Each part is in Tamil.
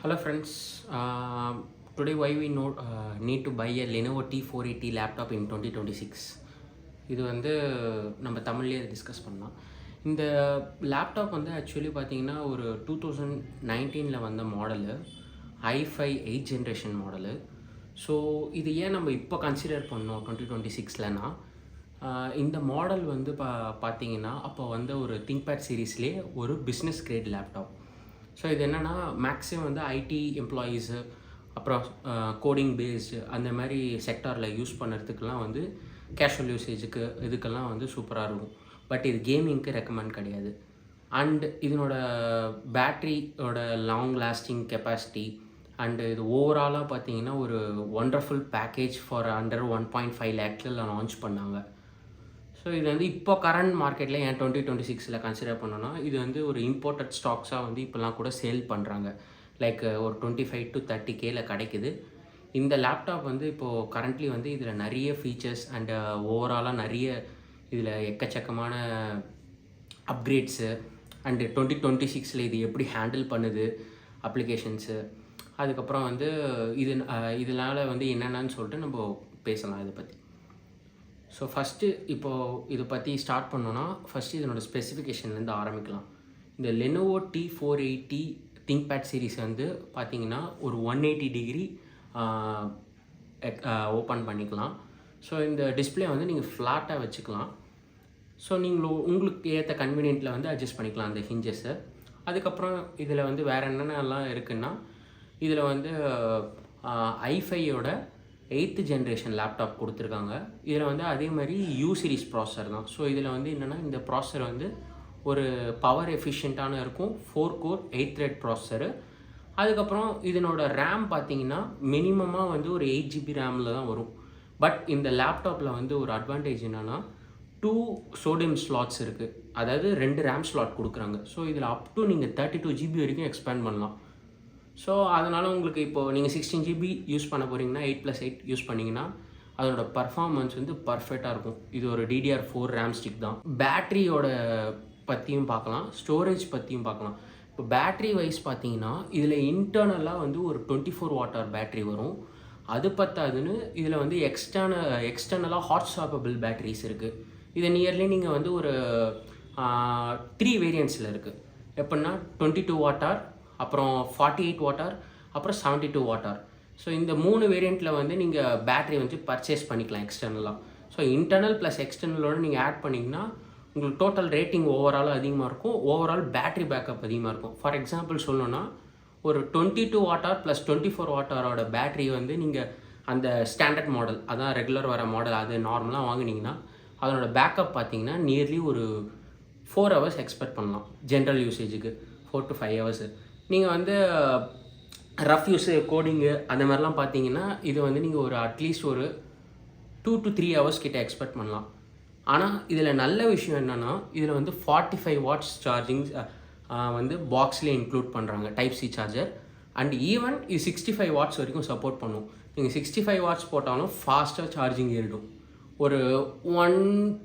Hello friends, today why we need to buy a Lenovo T480 laptop in 2026. இது வந்து நம்ம தமிழ்லேயே டிஸ்கஸ் பண்ணலாம். இந்த லேப்டாப் வந்து ஆக்சுவலி பார்த்தீங்கன்னா ஒரு 2019 வந்த model, i5 8th generation model. So இது ஏன் நம்ம இப்போ கன்சிடர் பண்ணோம் 2026லனா, இந்த மாடல் வந்து பார்த்தீங்கன்னா அப்போ வந்து ஒரு திங்க்பேட் சீரீஸ்லேயே ஒரு பிஸ்னஸ் கிரேட் லேப்டாப். ஸோ இது என்னென்னா மேக்ஸிமம் வந்து ஐடி எம்ப்ளாயீஸு அப்புறம் கோடிங் பேஸ்டு அந்த மாதிரி செக்டாரில் யூஸ் பண்ணுறதுக்கெலாம் வந்து கேஷுவல் யூசேஜுக்கு இதுக்கெல்லாம் வந்து சூப்பராக இருக்கும். பட் இது கேமிங்க்கு ரெக்கமெண்ட் கிடையாது. அண்ட் இதனோட பேட்ரியோட லாங் லாஸ்டிங் கெப்பாசிட்டி அண்டு இது ஓவராலாக பார்த்தீங்கன்னா ஒரு wonderful package for under 1.5 lakhs launch பண்ணாங்க. ஸோ இது வந்து இப்போ கரண்ட் மார்க்கெட்டில் ஏன் 2026 கன்சிடர் பண்ணோன்னா, இது வந்து ஒரு இம்போர்ட்டட் ஸ்டாக்ஸாக வந்து இப்போலாம் கூட சேல் பண்ணுறாங்க. லைக் ஒரு 25 to 30K கிடைக்குது. இந்த லேப்டாப் வந்து இப்போது கரண்ட்லி வந்து இதில் நிறைய ஃபீச்சர்ஸ் அண்டு ஓவராலாக நிறைய இதில் எக்கச்சக்கமான அப்கிரேட்ஸு அண்டு 2026 இது எப்படி ஹேண்டில் பண்ணுது அப்ளிகேஷன்ஸு, அதுக்கப்புறம் வந்து இதனால் வந்து என்னென்னு சொல்லிட்டு நம்ம பேசலாம் இதை பற்றி. ஸோ ஃபஸ்ட்டு இப்போது இதை பற்றி ஸ்டார்ட் பண்ணோன்னா ஃபஸ்ட்டு இதனோட ஸ்பெசிஃபிகேஷன்லேருந்து ஆரம்பிக்கலாம். இந்த லெனோவோ T480 திங்க்பேட் சீரீஸ் வந்து பார்த்திங்கன்னா ஒரு 180 டிகிரி ஓப்பன் பண்ணிக்கலாம். ஸோ இந்த டிஸ்பிளே வந்து நீங்கள் ஃப்ளாட்டாக வச்சுக்கலாம். ஸோ உங்களுக்கு ஏற்ற கன்வீனியன்ட்டில் வந்து அட்ஜஸ்ட் பண்ணிக்கலாம் அந்த ஹிஞ்சஸை. அதுக்கப்புறம் இதில் வந்து வேறு என்னென்னலாம் இருக்குன்னா, இதில் வந்து i5யோட 8th ஜென்ரேஷன் லேப்டாப் கொடுத்துருக்காங்க. இதில் வந்து அதே மாதிரி U சீரிஸ் ப்ராசஸர் தான். ஸோ இதில் வந்து என்னென்னா, இந்த ப்ராசஸர் வந்து ஒரு பவர் எஃபிஷியண்ட்டான இருக்கும், 4 core 8 thread ப்ராசஸரு. அதுக்கப்புறம் இதனோட ரேம் பார்த்தீங்கன்னா மினிமமாக வந்து ஒரு 8 GB ரேமில் தான் வரும். பட் இந்த லேப்டாப்பில் வந்து ஒரு அட்வான்டேஜ் என்னென்னா 2 சோடியம் ஸ்லாட்ஸ் இருக்குது, அதாவது 2 ரேம் ஸ்லாட் கொடுக்குறாங்க. ஸோ இதில் அப் டு நீங்கள் 32 GB வரைக்கும் எக்ஸ்பேண்ட் பண்ணலாம். ஸோ அதனால் உங்களுக்கு இப்போது நீங்கள் 16 GB யூஸ் பண்ண போகிறீங்கன்னா 8+8 யூஸ் பண்ணிங்கன்னா அதோட பர்ஃபார்மன்ஸ் வந்து பர்ஃபெக்டாக இருக்கும். இது ஒரு DDR4 ரேம் ஸ்டிக் தான். பேட்ரியோட பற்றியும் பார்க்கலாம், ஸ்டோரேஜ் பற்றியும் பார்க்கலாம். இப்போ பேட்ரி வைஸ் பார்த்தீங்கன்னா இதில் இன்டர்னலாக வந்து ஒரு 24 watt பேட்ரி வரும். அது பத்தாதுன்னு இதில் வந்து எக்ஸ்டர்னலாக ஹாட் ஸ்வாப்பபிள் பேட்ரிஸ் இருக்குது. இதை நியர்லி நீங்கள் வந்து ஒரு 3 வேரியன்ட்ஸில் இருக்குது. எப்படின்னா 22 watt, அப்புறம் 48 watt, அப்புறம் 72 watt. ஸோ இந்த 3 வேரியண்ட்டில் வந்து நீங்கள் பேட்ரி வந்து பர்ச்சேஸ் பண்ணிக்கலாம் எக்ஸ்டர்னலாக. ஸோ இன்டர்னல் ப்ளஸ் எக்ஸ்டர்னலோடு நீங்கள் ஆட் பண்ணிங்கன்னா உங்களுக்கு டோட்டல் ரேட்டிங் ஓவராலாக அதிகமாக இருக்கும், ஓவரால் பேட்ரி பேக்கப் அதிகமாக இருக்கும். ஃபார் எக்ஸாம்பிள் சொல்லணுன்னா, ஒரு 22 watt ப்ளஸ் 24 watt பேட்ரி வந்து நீங்கள் அந்த ஸ்டாண்டர்ட் மாடல், அதான் ரெகுலர் வர மாடல், அது நார்மலாக வாங்கினீங்கன்னா அதனோட பேக்கப் பார்த்தீங்கன்னா நியர்லி ஒரு 4 hours எக்ஸ்பெக்ட் பண்ணலாம். ஜென்ரல் யூசேஜுக்கு 4 to 5 hours. நீங்கள் வந்து ரஃப் யூஸு கோடிங்கு அந்த மாதிரிலாம் பார்த்தீங்கன்னா இது வந்து நீங்கள் ஒரு அட்லீஸ்ட் ஒரு 2 to 3 hours கிட்ட எக்ஸ்பெக்ட் பண்ணலாம். ஆனால் இதில் நல்ல விஷயம் என்னென்னா, இதில் வந்து 45 watts சார்ஜிங் வந்து பாக்ஸ்லேயே இன்க்ளூட் பண்ணுறாங்க, type C charger. And even இது 65 watts வரைக்கும் சப்போர்ட் பண்ணும். நீங்கள் 65 watts போட்டாலும் ஃபாஸ்ட்டாக சார்ஜிங் ஏறிடும். ஒரு 1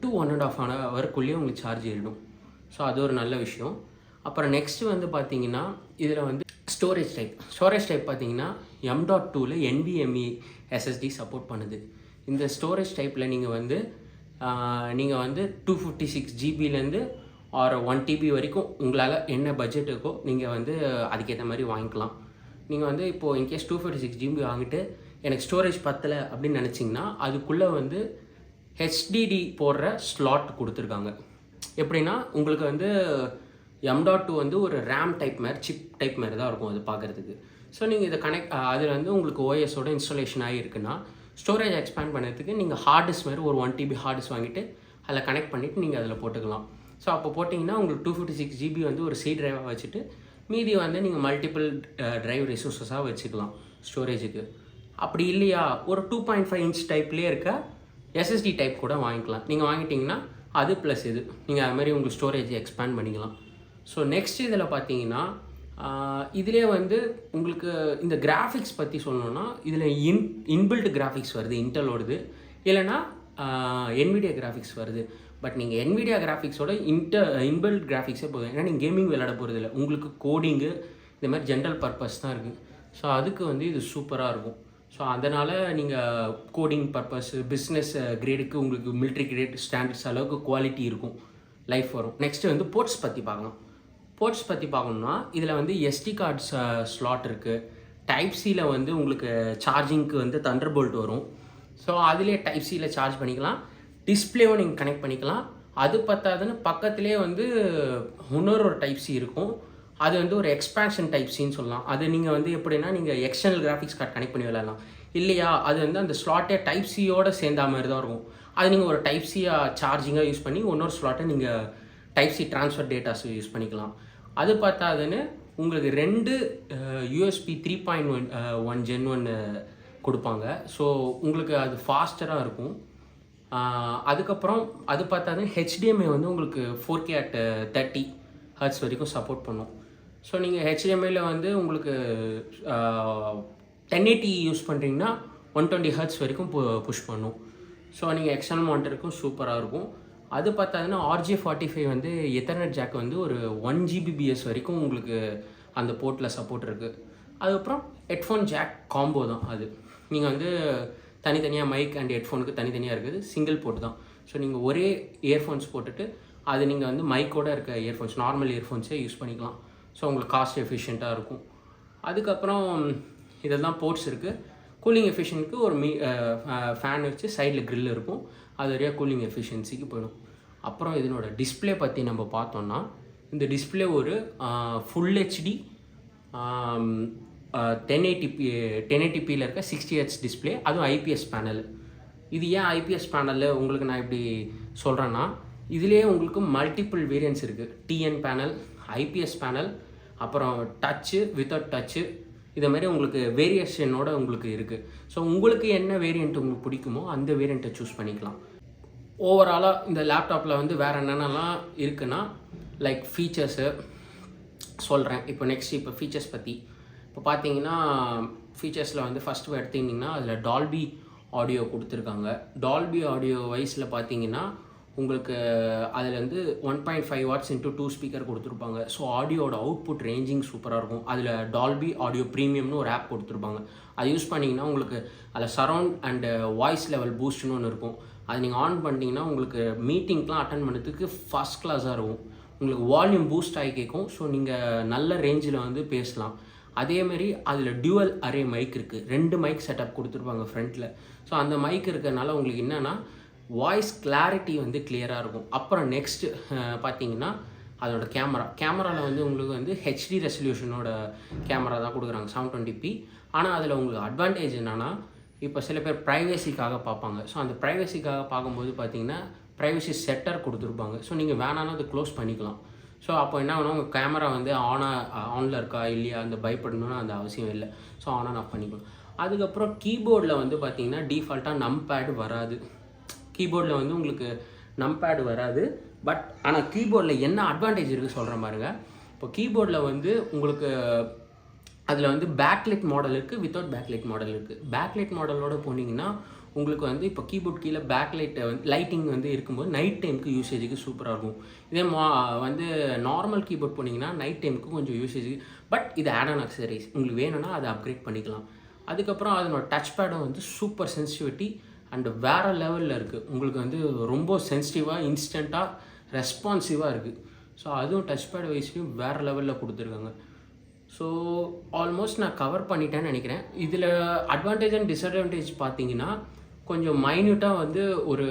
to 1.5 hourக்குள்ளேயே உங்களுக்கு சார்ஜ் ஏறிடும். ஸோ அது ஒரு நல்ல விஷயம். அப்புறம் நெக்ஸ்ட்டு வந்து பார்த்தீங்கன்னா இதில் வந்து ஸ்டோரேஜ் டைப் பார்த்தீங்கன்னா M.2ல் NVMe SSD சப்போர்ட் பண்ணுது. இந்த ஸ்டோரேஜ் டைப்பில் நீங்கள் வந்து 256 GBலேருந்து ஒரு 1 TB வரைக்கும் உங்களால் என்ன பட்ஜெட் இருக்கோ நீங்கள் வந்து அதுக்கேற்ற மாதிரி வாங்கிக்கலாம். நீங்கள் வந்து இப்போது இன்கேஸ் 256 GB வாங்கிட்டு எனக்கு ஸ்டோரேஜ் பத்தலை அப்படின்னு நினச்சிங்கன்னா அதுக்குள்ளே வந்து HDD போடுற ஸ்லாட் கொடுத்துருக்காங்க. எப்படின்னா உங்களுக்கு வந்து M.2 வந்து ஒரு ரேம் டைப் மாதிரி, சிப் டைப் மாதிரி தான் இருக்கும் அது பார்க்குறதுக்கு. ஸோ நீங்கள் இதை அதில் வந்து உங்களுக்கு OSோட இன்ஸ்டாலேஷன் ஆகிருக்குன்னா ஸ்டோரேஜ் எக்ஸ்பேண்ட் பண்ணுறதுக்கு நீங்கள் ஹார்ட் டிஸ்க் மாதிரி ஒரு 1 TB ஹார்ட் டிஸ்க் வாங்கிட்டு அதில் கனெக்ட் பண்ணிவிட்டு நீங்கள் அதில் போட்டுக்கலாம். ஸோ அப்போ போட்டிங்கன்னா உங்களுக்கு 256 GB வந்து ஒரு C ட்ரைவாக வச்சுட்டு மீதி வந்து நீங்கள் மல்டிபிள் ட்ரைவ் ரிசோர்ஸஸாக வச்சுக்கலாம் ஸ்டோரேஜுக்கு. அப்படி இல்லையா, ஒரு 2.5 inch டைப்லேயே இருக்க SSD டைப் கூட வாங்கிக்கலாம். நீங்கள் வாங்கிட்டிங்கன்னா அது ப்ளஸ் இது நீங்கள் அது மாதிரி உங்களுக்கு ஸ்டோரேஜ் எக்ஸ்பேண்ட் பண்ணிக்கலாம். ஸோ நெக்ஸ்ட் இதில் பார்த்தீங்கன்னா இதிலே வந்து உங்களுக்கு இந்த கிராஃபிக்ஸ் பற்றி சொல்லணுன்னா இதில் இன்பில்ட் கிராஃபிக்ஸ் வருது, இன்டெலோடது, இல்லைனா NVIDIA கிராஃபிக்ஸ் வருது. பட் நீங்கள் NVIDIA கிராஃபிக்ஸோட இன்பில்ட் கிராஃபிக்ஸே போதும். ஏன்னா நீங்கள் கேமிங் விளையாட போகிறது இல்லை, உங்களுக்கு கோடிங்கு இந்த மாதிரி ஜென்ரல் பர்பஸ் தான் இருக்குது. ஸோ அதுக்கு வந்து இது சூப்பராக இருக்கும். ஸோ அதனால் நீங்கள் கோடிங் பர்பஸ், பிஸ்னஸ் கிரேடுக்கு உங்களுக்கு மிலிட்ரி கிரேட் ஸ்டாண்டர்ட்ஸ் அளவுக்கு குவாலிட்டி இருக்கும், லைஃப் வரும். நெக்ஸ்ட்டு வந்து போர்ட்ஸ் பற்றி பார்க்கலாம். போர்ட்ஸ் பற்றி பார்க்கணுன்னா இதில் வந்து எஸ்டி கார்ட்ஸ் ஸ்லாட் இருக்குது. டைப் சியில் வந்து உங்களுக்கு சார்ஜிங்க்கு வந்து தண்டர்போல்ட் வரும். ஸோ அதிலே டைப் சியில் சார்ஜ் பண்ணிக்கலாம். டிஸ்பிளேவும் நீங்கள் கனெக்ட் பண்ணிக்கலாம். அது பத்தாதுன்னு பக்கத்துலேயே வந்து இன்னொரு டைப் சி இருக்கும். அது வந்து ஒரு எக்ஸ்பேன்ஷன் டைப் சின்னு சொல்லலாம். அது நீங்கள் வந்து எப்படின்னா நீங்கள் எக்ஸ்டர்னல் கிராஃபிக்ஸ் கார்டு கனெக்ட் பண்ணி விளையாடலாம். இல்லையா அது வந்து அந்த ஸ்லாட்டே டைப் சியோடு சேர்ந்த மாதிரி தான் இருக்கும். அது நீங்கள் ஒரு டைப் சியாக சார்ஜிங்காக யூஸ் பண்ணி இன்னொரு ஸ்லாட்டை நீங்கள் type C transfer datas use பண்ணிக்கலாம். அது பார்த்தாதுன்னு உங்களுக்கு 2 USB 3.1 Gen 1 கொடுப்பாங்க. ஸோ உங்களுக்கு அது ஃபாஸ்டராக இருக்கும். அதுக்கப்புறம் அது பார்த்தாதுன்னு HDMI வந்து உங்களுக்கு 4K at 30 Hz வரைக்கும் சப்போர்ட் பண்ணும். ஸோ நீங்கள் HDMIயில் வந்து உங்களுக்கு 1080 யூஸ் பண்ணுறீங்கன்னா 120 Hz வரைக்கும் புஷ் பண்ணும். ஸோ நீங்கள் எக்ஸ்டர்னல் மானிட்டருக்கும் சூப்பராக இருக்கும். அது பார்த்தாதுன்னா RJ45 வந்து எத்தர்நெட் ஜாக் வந்து ஒரு 1 Gbps வரைக்கும் உங்களுக்கு அந்த போர்ட்டில் சப்போர்ட் இருக்குது. அதுக்கப்புறம் ஹெட்ஃபோன் ஜாக் காம்போ தான் அது. நீங்கள் வந்து தனித்தனியாக மைக் அண்ட் ஹெட்ஃபோனுக்கு தனித்தனியாக இருக்குது, சிங்கிள் போர்ட் தான். ஸோ நீங்கள் ஒரே இயர்ஃபோன்ஸ் போட்டுட்டு அது நீங்கள் வந்து மைக்கோடு இருக்க இயர்ஃபோன்ஸ், நார்மல் இயர்ஃபோன்ஸே யூஸ் பண்ணிக்கலாம். ஸோ உங்களுக்கு காஸ்ட் எஃபிஷியண்ட்டாக இருக்கும். அதுக்கப்புறம் இதெல்லாம் போர்ட்ஸ் இருக்குது. கூலிங் எஃபிஷியன்ட்க்கு ஒரு ஃபேன் வச்சு சைடில் க்ரில் இருக்கும். அது வரையா கூலிங் எஃபிஷியன்சிக்கு போயிடும். அப்புறம் இதனோட டிஸ்பிளே பற்றி நம்ம பார்த்தோம்னா இந்த டிஸ்பிளே ஒரு ஃபுல் ஹெச்டி 1080pயில் இருக்க 60Hz டிஸ்பிளே, அதுவும் IPS பேனல். இது ஏன் IPS பேனலில் உங்களுக்கு நான் இப்படி சொல்கிறேன்னா இதுலேயே உங்களுக்கு மல்டிபிள் வேரியன்ட்ஸ் இருக்குது. TN பேனல், IPS பேனல், அப்புறம் டச்சு, வித்தவுட் டச்சு, இதை மாதிரி உங்களுக்கு வேரியேஷனோட உங்களுக்கு இருக்குது. ஸோ உங்களுக்கு என்ன வேரியண்ட் உங்களுக்கு பிடிக்குமோ அந்த வேரியண்ட்டை சூஸ் பண்ணிக்கலாம். ஓவராலாக இந்த லேப்டாப்பில் வந்து வேறு என்னென்னலாம் இருக்குன்னா லைக் ஃபீச்சர்ஸு சொல்கிறேன். இப்போ ஃபீச்சர்ஸ் பற்றி இப்போ பார்த்தீங்கன்னா ஃபீச்சர்ஸில் வந்து ஃபஸ்ட்டு எடுத்திங்கன்னா அதில் டால்பி ஆடியோ கொடுத்துருக்காங்க. டால்பி ஆடியோ வைஸில் பார்த்தீங்கன்னா உங்களுக்கு அதில் வந்து 1.5 watts × 2 ஸ்பீக்கர் கொடுத்துருப்பாங்க. ஸோ ஆடியோட அவுட்புட் ரேஞ்சிங் சூப்பராக இருக்கும். அதில் டால்பி ஆடியோ ப்ரீமியம்னு ஒரு ஆப் கொடுத்துருப்பாங்க. அது யூஸ் பண்ணிங்கன்னா உங்களுக்கு அதில் சரவுண்ட் அண்டு வாய்ஸ் லெவல் பூஸ்ட்னு ஒன்று இருக்கும். அது நீங்கள் ஆன் பண்ணிட்டீங்கன்னா உங்களுக்கு மீட்டிங்லாம் அட்டன் பண்ணுறதுக்கு ஃபஸ்ட் கிளாஸாக இருக்கும். உங்களுக்கு வால்யூம் பூஸ்ட் ஆகி கேட்கும். ஸோ நீங்கள் நல்ல ரேஞ்சில் வந்து பேசலாம். அதேமாரி அதில் டியூவல் அரே மைக் இருக்குது. 2 மைக் செட்டப் கொடுத்துருப்பாங்க ஃப்ரண்ட்டில். ஸோ அந்த மைக் இருக்கிறதுனால உங்களுக்கு என்னென்னா வாய்ஸ் கிளாரிட்டி வந்து கிளியராக இருக்கும். அப்புறம் நெக்ஸ்ட்டு பார்த்தீங்கன்னா அதோட கேமராவில் வந்து உங்களுக்கு வந்து ஹெச்டி ரெசல்யூஷனோட கேமரா தான் கொடுக்குறாங்க 720p. ஆனால் அதில் உங்களுக்கு அட்வான்டேஜ் என்னென்னா இப்போ சில பேர் ப்ரைவசிக்காக பார்ப்பாங்க. ஸோ அந்த ப்ரைவசிக்காக பார்க்கும்போது பார்த்தீங்கன்னா ப்ரைவசி செட்டர் கொடுத்துருப்பாங்க. ஸோ நீங்கள் வேணாலும் அதை க்ளோஸ் பண்ணிக்கலாம். ஸோ அப்போ என்ன ஆகுனா உங்கள் கேமரா வந்து ஆனில் இருக்கா இல்லையா அந்த பயப்படணும்னு அந்த அவசியம் இல்லை. ஸோ ஆன் ஆஃப் பண்ணிக்கலாம். அதுக்கப்புறம் கீபோர்டில் வந்து பார்த்தீங்கன்னா டிஃபால்ட்டாக நம்பேட் வராது. கீபோர்டில் வந்து உங்களுக்கு நம்பேட் வராது. பட் ஆனால் கீபோர்டில் என்ன அட்வான்டேஜ் இருக்குது சொல்கிறேன் பாருங்க. இப்போ கீபோர்டில் வந்து உங்களுக்கு அதில் வந்து பேக்லைட் மாடல் இருக்குது, வித்தவுட் பேக்லைட் மாடல் இருக்குது. பேக்லைட் மாடலோடு போனீங்கன்னா உங்களுக்கு வந்து இப்போ கீபோர்ட் கீழே பேக்லைட்டை வந்து லைட்டிங் வந்து இருக்கும்போது நைட் டைமுக்கு யூசேஜுக்கு சூப்பராக இருக்கும். இதே வந்து நார்மல் கீபோர்ட் போனீங்கன்னா நைட் டைமுக்கு கொஞ்சம் யூசேஜுக்கு. பட் இது ஆட் ஆன் அக்சசரிஸ், உங்களுக்கு வேணும்னா அதை அப்கிரேட் பண்ணிக்கலாம். அதுக்கப்புறம் அதனோட டச் பேடும் வந்து சூப்பர் சென்சிட்டிவிட்டி அண்டு வேறு லெவலில் இருக்குது. உங்களுக்கு வந்து ரொம்ப சென்சிட்டிவாக இன்ஸ்டண்ட்டாக ரெஸ்பான்சிவாக இருக்குது. ஸோ அதுவும் டச் பேட் வைஸ்லையும் வேறு லெவலில் கொடுத்துருக்காங்க. ஸோ ஆல்மோஸ்ட் நான் கவர் பண்ணிட்டேன்னு நினைக்கிறேன். இதில் அட்வான்டேஜ் அண்ட் டிஸ்அட்வான்டேஜ் பார்த்தீங்கன்னா கொஞ்சம் மைன்யூட்டாக வந்து ஒரு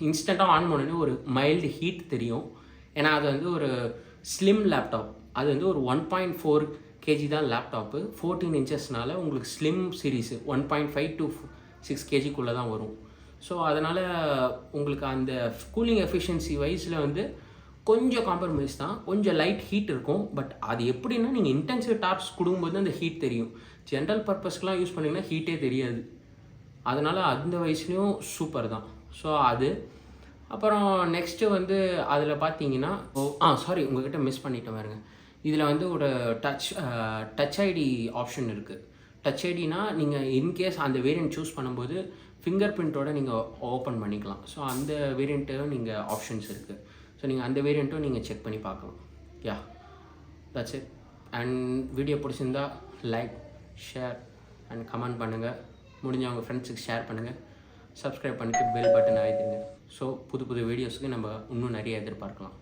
இன்ஸ்டண்ட்டாக ஆன் பண்ணோன்னே ஒரு மைல்டு ஹீட் தெரியும். ஏன்னா அது வந்து ஒரு ஸ்லிம் லேப்டாப். அது வந்து ஒரு 1.4 kg தான் லேப்டாப்பு. 14 inchesனால உங்களுக்கு ஸ்லிம் சீரீஸு 1.5 to 6 kgக்குள்ளே தான் வரும். ஸோ அதனால் உங்களுக்கு அந்த கூலிங் எஃபிஷியன்சி வைஸில் வந்து கொஞ்சம் காம்ப்ரமைஸ் தான். கொஞ்சம் லைட் ஹீட் இருக்கும். பட் அது எப்படின்னா நீங்கள் இன்டென்சிவ் டாஸ்க் கொடுக்கும்போது அந்த ஹீட் தெரியும். ஜென்ரல் பர்பஸ்க்கெலாம் யூஸ் பண்ணிங்கன்னா ஹீட்டே தெரியாது. அதனால் அந்த வயசுலேயும் சூப்பர் தான். ஸோ அது அப்புறம் நெக்ஸ்ட்டு வந்து அதில் பார்த்தீங்கன்னா சாரி உங்கள்கிட்ட மிஸ் பண்ணிட்டேன் பாருங்க. இதில் வந்து ஒரு டச் ஐடி ஆப்ஷன் இருக்குது. டச் ஐடினா நீங்கள் இன்கேஸ் அந்த வேரியண்ட் சூஸ் பண்ணும்போது ஃபிங்கர் பிரிண்ட்டோட நீங்கள் ஓப்பன் பண்ணிக்கலாம். ஸோ அந்த வேரியண்ட்டும் நீங்கள் ஆப்ஷன்ஸ் இருக்குது. ஸோ நீங்கள் அந்த வேரியண்ட்டும் நீங்கள் செக் பண்ணி பார்க்கலாம். Yeah that's it. And video பிடிச்சிருந்தா லைக், ஷேர் அண்ட் கமெண்ட் பண்ணுங்கள். முடிஞ்சவங்க ஃப்ரெண்ட்ஸுக்கு ஷேர் பண்ணுங்கள். சப்ஸ்கிரைப் பண்ணிவிட்டு பெல் பட்டன் அழுத்துங்க. ஸோ புது புது வீடியோஸுக்கு நம்ம இன்னும் நிறைய எதிர்பார்க்கலாம்.